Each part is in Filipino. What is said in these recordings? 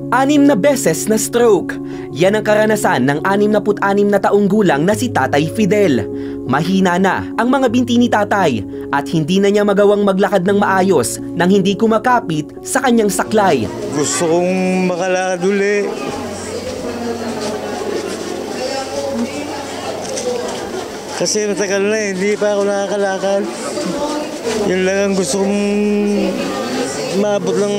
6 na beses na stroke. Yan ang karanasan ng 66 na taong gulang na si Tatay Fidel. Mahina na ang mga binti ni Tatay at hindi na niya magawang maglakad ng maayos nang hindi kumakapit sa kanyang saklay. Gusto kong makalakad uli. Kasi matagal na hindi pa ako nakakalakad. Yun lang ang gusto kong maabot ng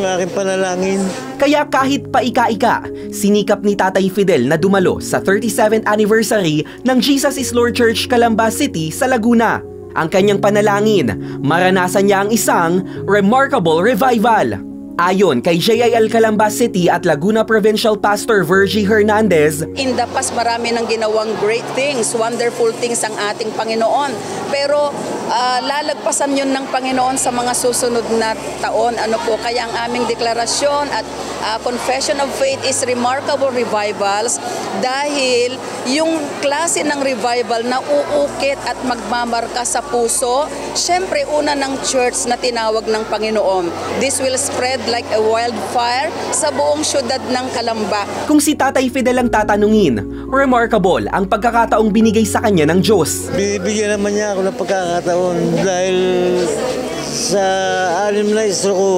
aking panalangin. Kaya kahit paika-ika, sinikap ni Tatay Fidel na dumalo sa 37th anniversary ng Jesus is Lord Church, Calamba City sa Laguna. Ang kanyang panalangin, maranasan niya ang isang remarkable revival. Ayon kay JIL Calamba City at Laguna Provincial Pastor Virgie Hernandez, in the past marami nang ginawang great things, wonderful things ang ating Panginoon. Pero lalagpasan yun ng Panginoon sa mga susunod na taon. Kaya ang aming deklarasyon at confession of faith is remarkable revivals dahil yung klase ng revival na uukit at magmamarka sa puso, syempre una ng church na tinawag ng Panginoon. This will spread like a wildfire sa buong syudad ng Calamba. Kung si Tatay Fidel ang tatanungin, remarkable ang pagkakataong binigay sa kanya ng Diyos. Bibigyan naman niya ako ng pagkakataon dahil sa 6 na stroke ko,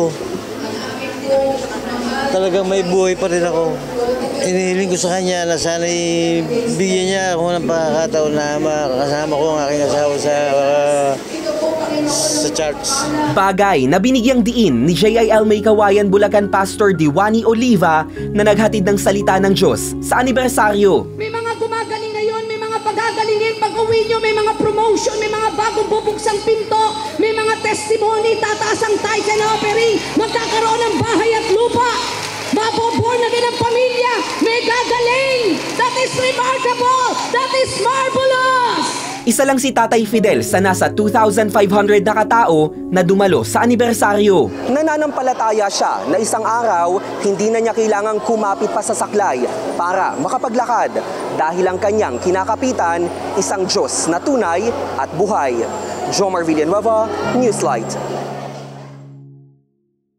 talagang may buhay pa rin ako. Inihiling ko sa kanya na sana bigyan niya ako ng pagkakataon na makakasama ko ang aking asawa sa church. Bagay na binigyang diin ni JIL May Kawayan Bulacan Pastor Diwani Oliva na naghatid ng salita ng Diyos sa anibersaryo. May mga gumagaling ngayon, may mga pagagalingin, pag-uwi nyo, may mga promotion, may mga bagong bubuksang pinto, may mga testimony, tataas ang tithe and offering, magkakaroon ng bahay at lupa, maboborn na din ang pamilya, may gagaling. That is remarkable, that is marvelous. Isa lang si Tatay Fidel sa nasa 2,500 na katao na dumalo sa anibersaryo. Nananampalataya siya na isang araw, hindi na niya kailangang kumapit pa sa saklay para makapaglakad dahil ang kanyang kinakapitan, isang Diyos na tunay at buhay. Jomar Villanueva, Newslight.